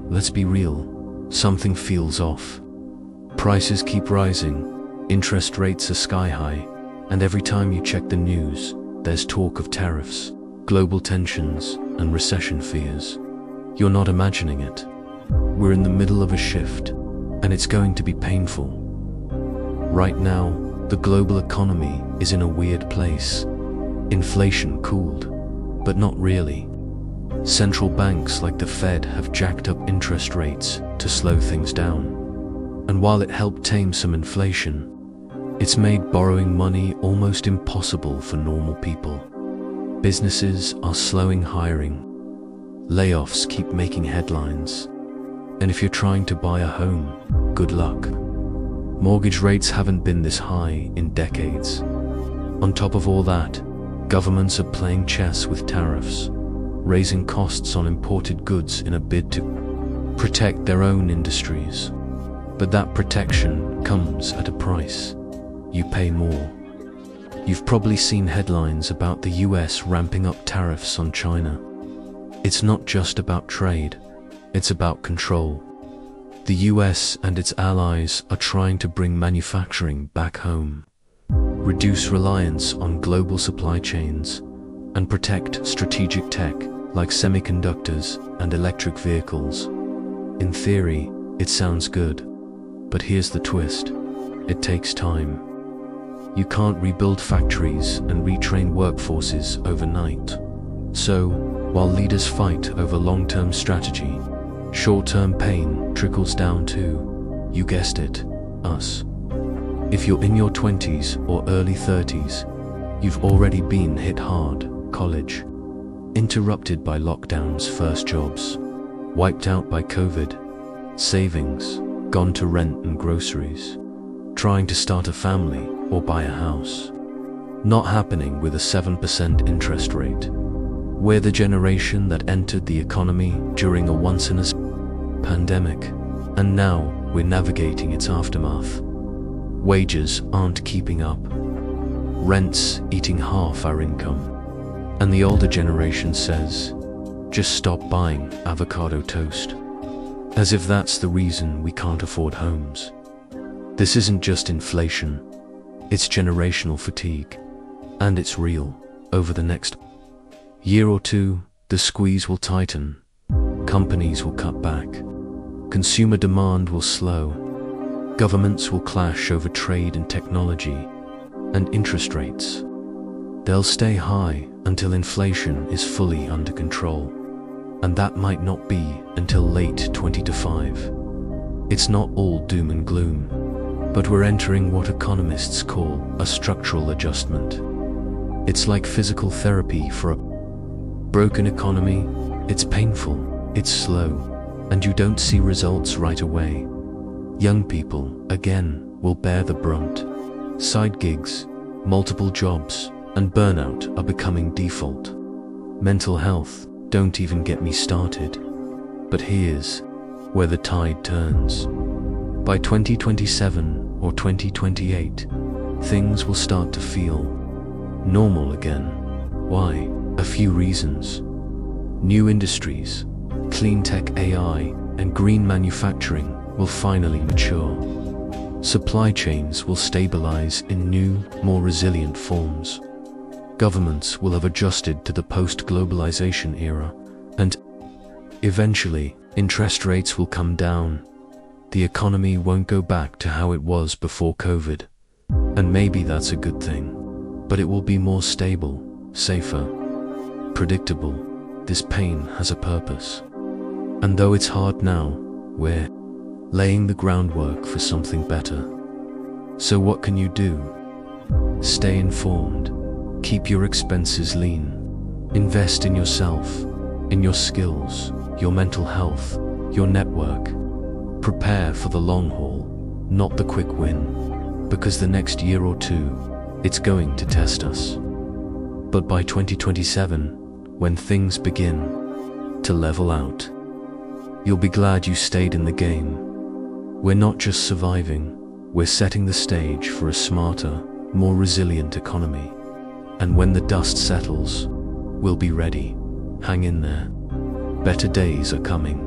let's be real, something feels off. Prices keep rising, interest rates are sky high, and every time you check the news, there's talk of tariffs, global tensions, and recession fears. You're not imagining it. We're in the middle of a shift, and it's going to be painful. Right now, the global economy is in a weird place. Inflation cooled, but not really. Central banks like the Fed have jacked up interest rates to slow things down. And while it helped tame some inflation, it's made borrowing money almost impossible for normal people. Businesses are slowing hiring. Layoffs keep making headlines. And if you're trying to buy a home, good luck. Mortgage rates haven't been this high in decades. On top of all that, governments are playing chess with tariffs, raising costs on imported goods in a bid to protect their own industries. But that protection comes at a price. You pay more. You've probably seen headlines about the US ramping up tariffs on China. It's not just about trade, it's about control. The US and its allies are trying to bring manufacturing back home, reduce reliance on global supply chains, and protect strategic tech like semiconductors and electric vehicles. In theory, it sounds good, but here's the twist. It takes time. You can't rebuild factories and retrain workforces overnight. So, while leaders fight over long-term strategy, short-term pain trickles down to, you guessed it, us. If you're in your 20s or early 30s, you've already been hit hard. College, interrupted by lockdowns, first jobs, wiped out by COVID, savings, gone to rent and groceries, trying to start a family or buy a house. Not happening with a 7% interest rate. We're the generation that entered the economy during a once-in-a pandemic, and now we're navigating its aftermath. Wages aren't keeping up. Rent's eating half our income. And the older generation says, just stop buying avocado toast. As if that's the reason we can't afford homes. This isn't just inflation, it's generational fatigue. And it's real. Over the next year or two, the squeeze will tighten. Companies will cut back. Consumer demand will slow. Governments will clash over trade and technology. And interest rates. They'll stay high until inflation is fully under control. And that might not be until late 2025. It's not all doom and gloom, but we're entering what economists call a structural adjustment. It's like physical therapy for a broken economy. It's painful, it's slow, and you don't see results right away. Young people, again, will bear the brunt. Side gigs, multiple jobs, and burnout are becoming default. Mental health, don't even get me started. But here's where the tide turns. By 2027 or 2028, things will start to feel normal again. Why? A few reasons. New industries, clean tech, AI, and green manufacturing will finally mature. Supply chains will stabilize in new, more resilient forms. Governments will have adjusted to the post-globalization era, and eventually, interest rates will come down. The economy won't go back to how it was before COVID. And maybe that's a good thing. But it will be more stable, safer, predictable. This pain has a purpose. And though it's hard now, we're laying the groundwork for something better. So what can you do? Stay informed. Keep your expenses lean. Invest in yourself, in your skills, your mental health, your network. Prepare for the long haul, not the quick win, because the next year or two, it's going to test us. But by 2027, when things begin to level out, you'll be glad you stayed in the game. We're not just surviving, we're setting the stage for a smarter, more resilient economy. And when the dust settles, we'll be ready. Hang in there. Better days are coming.